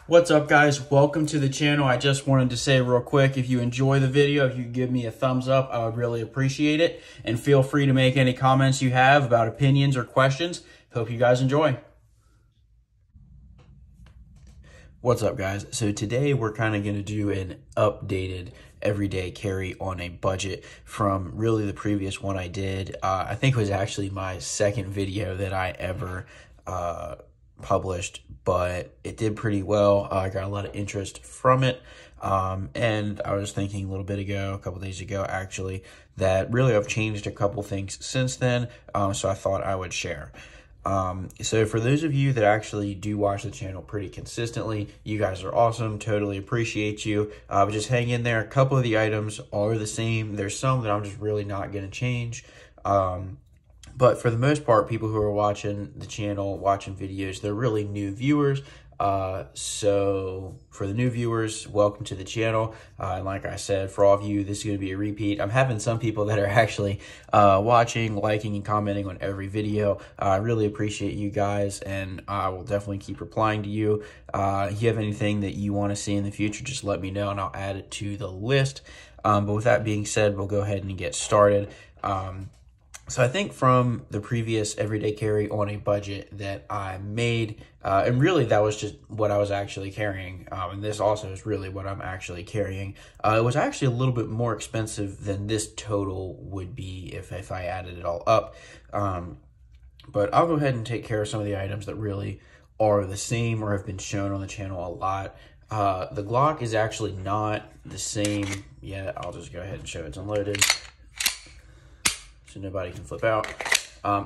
What's up, guys? Welcome to the channel. I just wanted to say real quick, if you enjoy the video, if you could give me a thumbs up, I would really appreciate it. And feel free to make any comments you have about opinions or questions. Hope you guys enjoy. What's up, guys? So today we're kind of going to do an updated everyday carry on a budget from really the previous one I did. I think it was actually my second video that I ever published, but it did pretty well. I got a lot of interest from it. And I was thinking a couple days ago actually, that really I've changed a couple things since then. So I thought I would share. So for those of you that actually do watch the channel pretty consistently, you guys are awesome. Totally appreciate you. But just hang in there. A couple of the items are the same. There's some that I'm just really not going to change. But for the most part, people who are watching the channel, watching videos, they're really new viewers. So for the new viewers, welcome to the channel. And like I said, for all of you, this is going to be a repeat. I'm having some people that are actually watching, liking, and commenting on every video. I really appreciate you guys, and I will definitely keep replying to you. If you have anything that you want to see in the future, just let me know, and I'll add it to the list. But with that being said, we'll go ahead and get started. So I think from the previous everyday carry on a budget that I made, and really that was just what I was actually carrying, and this also is really what I'm actually carrying. It was actually a little bit more expensive than this total would be if I added it all up. But I'll go ahead and take care of some of the items that really are the same or have been shown on the channel a lot. The Glock is actually not the same yet. I'll just go ahead and show it's unloaded, so nobody can flip out.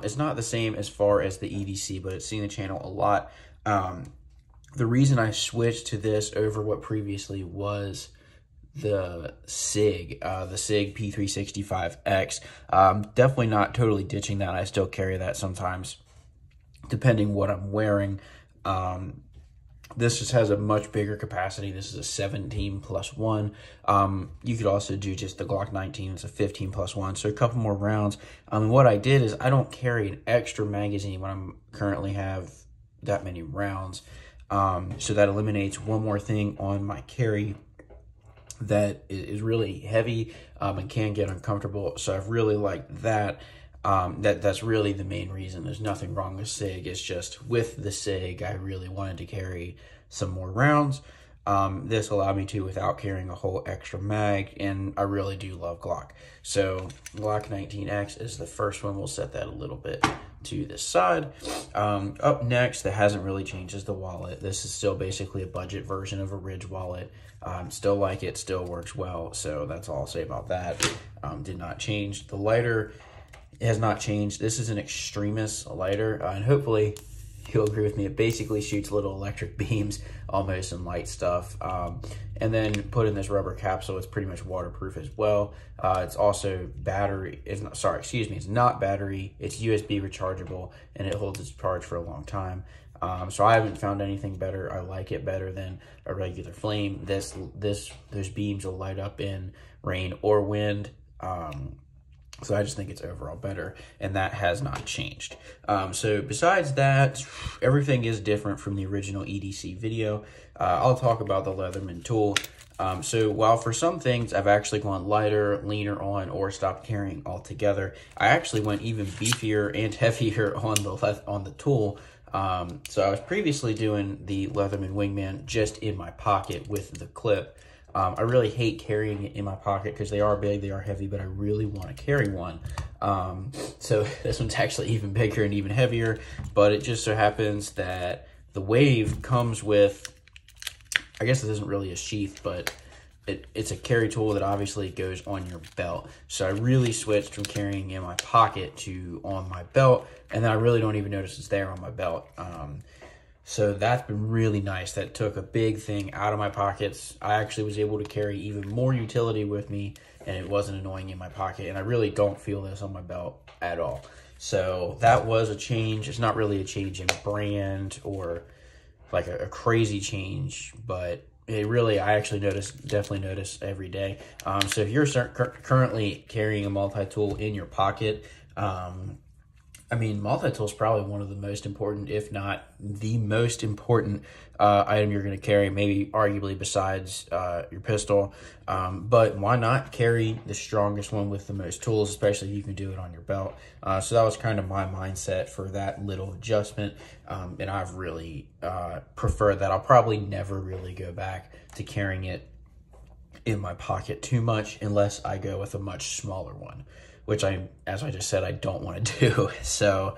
It's not the same as far as the EDC, but it's seen the channel a lot. The reason I switched to this over what previously was the SIG P365X, definitely not totally ditching that. I still carry that sometimes, depending what I'm wearing. This just has a much bigger capacity. This is a 17+1. You could also do just the Glock 19. It's a 15+1, so a couple more rounds. What I did is I don't carry an extra magazine when I'm currently have that many rounds. So that eliminates one more thing on my carry that is really heavy and can get uncomfortable. So I've really liked that. That's really the main reason. There's nothing wrong with SIG. It's just with the SIG, I really wanted to carry some more rounds. This allowed me to without carrying a whole extra mag, and I really do love Glock. So Glock 19X is the first one. We'll set that a little bit to the side. Up next, that hasn't really changed, is the wallet. This is still basically a budget version of a Ridge wallet. Still like it, still works well. So that's all I'll say about that. Did not change. The lighter, it has not changed. This is an Extremis lighter, and hopefully you'll agree with me. It basically shoots little electric beams almost and light stuff. And then put in this rubber capsule. It's pretty much waterproof as well. It's also battery. It's not battery. It's USB rechargeable, and it holds its charge for a long time. So I haven't found anything better. I like it better than a regular flame. Those beams will light up in rain or wind. So I just think it's overall better, and that has not changed. So besides that, everything is different from the original EDC video. I'll talk about the Leatherman tool. So while for some things I've actually gone lighter, leaner on, or stopped carrying altogether, I actually went even beefier and heavier on the tool. So I was previously doing the Leatherman Wingman just in my pocket with the clip. I really hate carrying it in my pocket because they are big, they are heavy, but I really want to carry one. So this one's actually even bigger and even heavier, but it just so happens that the Wave comes with, I guess this isn't really a sheath, but it's a carry tool that obviously goes on your belt. So I really switched from carrying in my pocket to on my belt, and then I really don't even notice it's there on my belt. So that's been really nice. That took a big thing out of my pockets. I actually was able to carry even more utility with me, and it wasn't annoying in my pocket. And I really don't feel this on my belt at all. So that was a change. It's not really a change in brand or like a crazy change, but it really, I actually definitely notice every day. So if you're currently carrying a multi-tool in your pocket, I mean, multi-tool is probably one of the most important, if not the most important item you're going to carry, maybe arguably besides your pistol. But why not carry the strongest one with the most tools, especially if you can do it on your belt? So that was kind of my mindset for that little adjustment. And I've really preferred that. I'll probably never really go back to carrying it in my pocket too much unless I go with a much smaller one, which as I just said, I don't want to do. So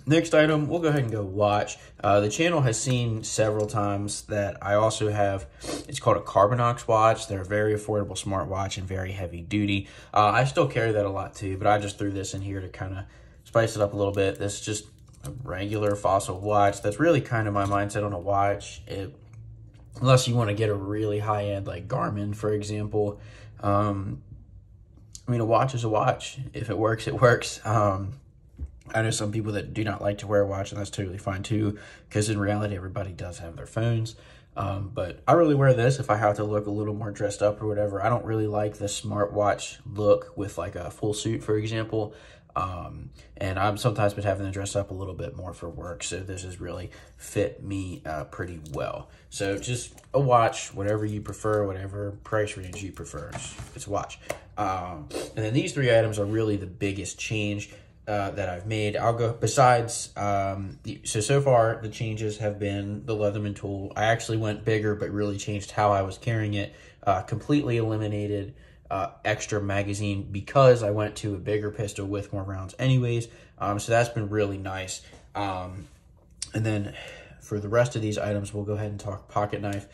next item, we'll go ahead and go watch. The channel has seen several times that I also have, it's called a Carbonox watch. They're a very affordable smartwatch and very heavy duty. I still carry that a lot too, but I just threw this in here to kind of spice it up a little bit. This is just a regular Fossil watch. That's really kind of my mindset on a watch. Unless you want to get a really high-end, like Garmin, for example. I mean, a watch is a watch. If it works, it works. I know some people that do not like to wear a watch, and that's totally fine too, because in reality, everybody does have their phones. But I really wear this if I have to look a little more dressed up or whatever. I don't really like the smartwatch look with like a full suit, for example. And I'm sometimes been having to dress up a little bit more for work, so this has really fit me pretty well. So just a watch, whatever you prefer, whatever price range you prefer, it's a watch. And then these three items are really the biggest change that I've made. I'll go, besides, so far the changes have been the Leatherman tool. I actually went bigger, but really changed how I was carrying it, completely eliminated extra magazine because I went to a bigger pistol with more rounds anyways. So that's been really nice. And then for the rest of these items, we'll go ahead and talk pocket knife.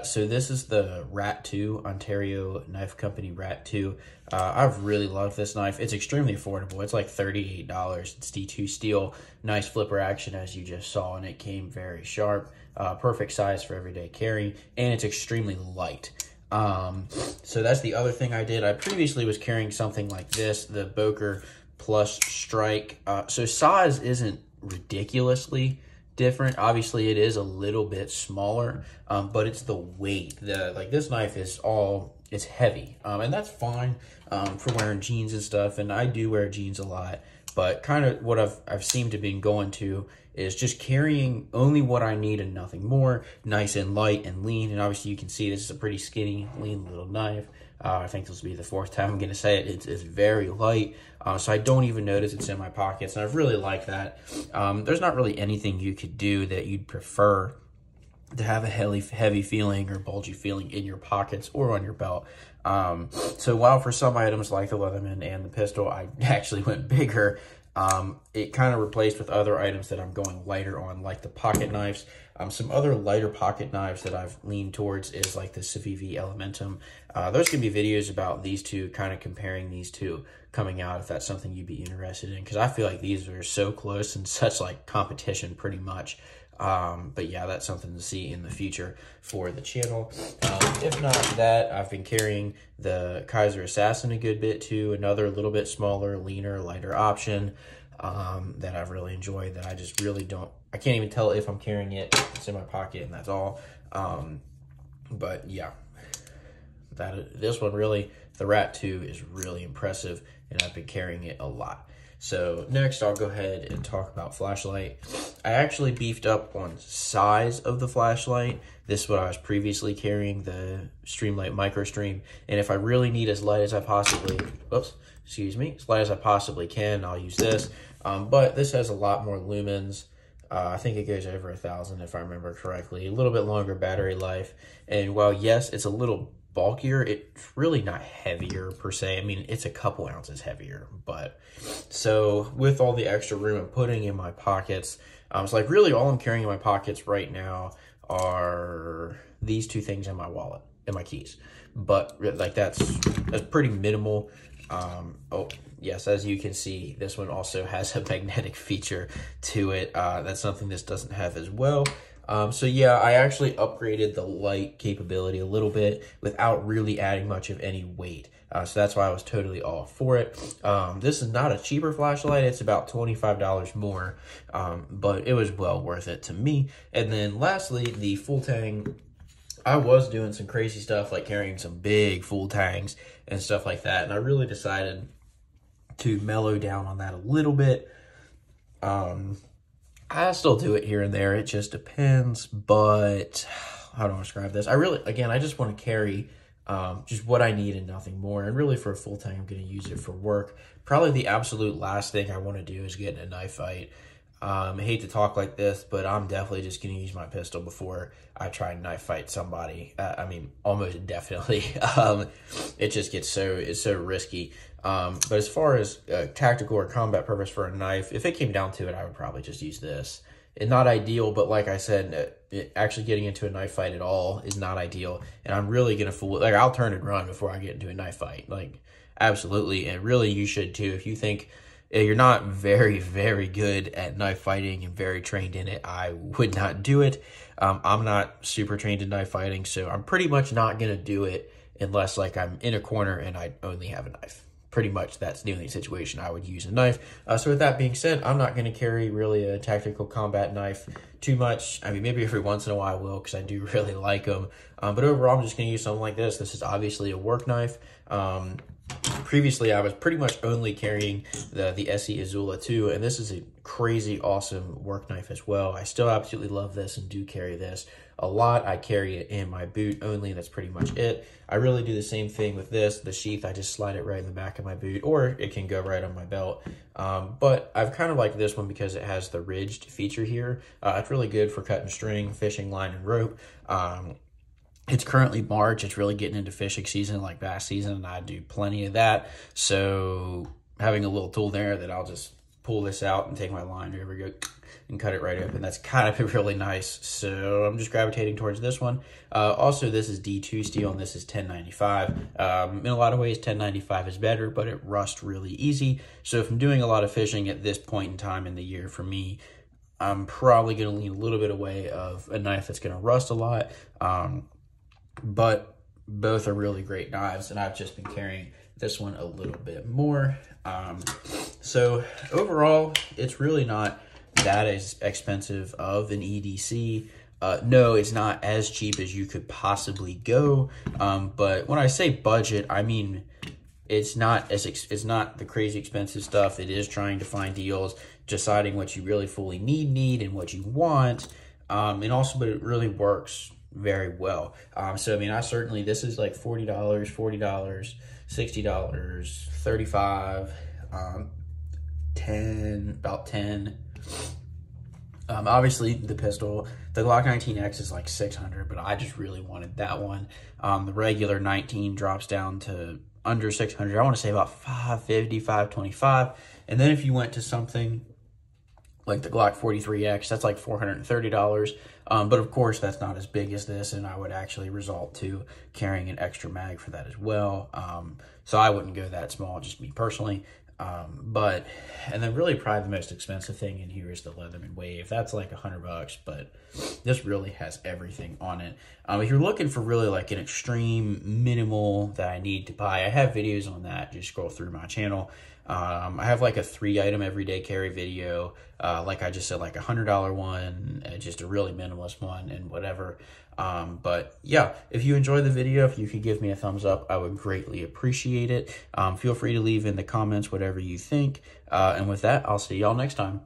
So this is the Rat 2, Ontario Knife Company Rat 2. I've really loved this knife. It's extremely affordable. It's like $38. It's D2 steel, nice flipper action as you just saw, and it came very sharp. Perfect size for everyday carry, and it's extremely light. So that's the other thing I did. I previously was carrying something like this, the Boker Plus Strike. So size isn't ridiculously different. Obviously it is a little bit smaller, but it's the weight. Like this knife is it's heavy, and that's fine for wearing jeans and stuff, and I do wear jeans a lot, but kind of what I've seemed to been going to is just carrying only what I need and nothing more, nice and light and lean. And obviously you can see this is a pretty skinny, lean little knife. I think this will be the fourth time I'm going to say it. It's very light, so I don't even notice it's in my pockets, and I've really liked that. There's not really anything you could do that you'd prefer to have a heavy feeling or bulgy feeling in your pockets or on your belt. So while for some items like the Leatherman and the pistol, I actually went bigger, it kind of replaced with other items that I'm going lighter on, like the pocket knives. Some other lighter pocket knives that I've leaned towards is like the Civivi Elementum. There's going to be videos about these two, kind of comparing these two coming out, if that's something you'd be interested in, because I feel like these are so close and such like competition pretty much. But yeah, that's something to see in the future for the channel. If not that, I've been carrying the Kaiser Assassin a good bit too, another little bit smaller, leaner, lighter option that I've really enjoyed, that I just really I can't even tell if I'm carrying it. It's in my pocket and that's all. But yeah, this one really, the Rat 2 is really impressive, and I've been carrying it a lot. So next, I'll go ahead and talk about flashlight. I actually beefed up on size of the flashlight. This is what I was previously carrying, the Streamlight Microstream. And if I really need as light as I possibly, as light as I possibly can, I'll use this. But this has a lot more lumens. I think it goes over 1,000 if I remember correctly. A little bit longer battery life. And while yes, it's a little bulkier, it's really not heavier per se. I mean, it's a couple ounces heavier, but so with all the extra room I'm putting in my pockets, it's like really all I'm carrying in my pockets right now are these two things in my wallet and my keys. But like that's pretty minimal. Oh yes, as you can see, this one also has a magnetic feature to it. That's something this doesn't have as well. So yeah, I actually upgraded the light capability a little bit without really adding much of any weight. So that's why I was totally all for it. This is not a cheaper flashlight. It's about $25 more, but it was well worth it to me. And then lastly, the full tang. I was doing some crazy stuff like carrying some big full tangs and stuff like that. And I really decided to mellow down on that a little bit. I still do it here and there. It just depends, but how do I describe this? I just want to carry just what I need and nothing more. And really for a full tang, I'm going to use it for work. Probably the absolute last thing I want to do is get in a knife fight. I hate to talk like this, but I'm definitely just going to use my pistol before I try and knife fight somebody. I mean, almost definitely. It just gets it's so risky. But as far as tactical or combat purpose for a knife, if it came down to it, I would probably just use this. It's not ideal, but like I said, actually getting into a knife fight at all is not ideal. And I'm really going to I'll turn and run before I get into a knife fight. Like, absolutely. And really, you should too. If you think you're not very, very good at knife fighting and very trained in it, I would not do it. I'm not super trained in knife fighting, so I'm pretty much not going to do it unless like I'm in a corner and I only have a knife. Pretty much that's the only situation I would use a knife. So with that being said, I'm not going to carry really a tactical combat knife too much. I mean, maybe every once in a while I will because I do really like them. But overall, I'm just going to use something like this. This is obviously a work knife. Previously, I was pretty much only carrying the SE Azula 2, and this is a crazy awesome work knife as well. I still absolutely love this and do carry this a lot. I carry it in my boot only, and that's pretty much it. I really do the same thing with this. The sheath, I just slide it right in the back of my boot, or it can go right on my belt. But I've kind of liked this one because it has the ridged feature here. It's really good for cutting string, fishing line, and rope. It's currently March. It's really getting into fishing season, like bass season, and I do plenty of that. So having a little tool there that I'll just pull this out and take my line, here we go, and cut it right open. That's kind of really nice. So I'm just gravitating towards this one. Also, this is D2 steel, and this is 1095. In a lot of ways, 1095 is better, but it rusts really easy. So if I'm doing a lot of fishing at this point in time in the year, for me, I'm probably going to lean a little bit away of a knife that's going to rust a lot. But both are really great knives, and I've just been carrying this one a little bit more. So overall, it's really not that as expensive of an EDC. No, it's not as cheap as you could possibly go. But when I say budget, I mean it's not the crazy expensive stuff. It is trying to find deals, deciding what you really fully need, and what you want. And also, but it really works very well. So I mean, this is like $40, $60, $35, about 10. Obviously the pistol, the Glock 19X is like 600, but I just really wanted that one. The regular 19 drops down to under 600. I want to say about 550, 525. And then if you went to something like the Glock 43X, that's like $430. But of course, that's not as big as this, and I would actually resort to carrying an extra mag for that as well. So I wouldn't go that small, just me personally. And then really probably the most expensive thing in here is the Leatherman Wave. That's like $100, but this really has everything on it. If you're looking for really like an extreme minimal that I need to buy, I have videos on that. Just scroll through my channel. I have like a 3-item everyday carry video, like I just said, like $100 one, just a really minimalist one, and whatever. But yeah, if you enjoyed the video, if you could give me a thumbs up, I would greatly appreciate it. Feel free to leave in the comments whatever you think. And with that, I'll see y'all next time.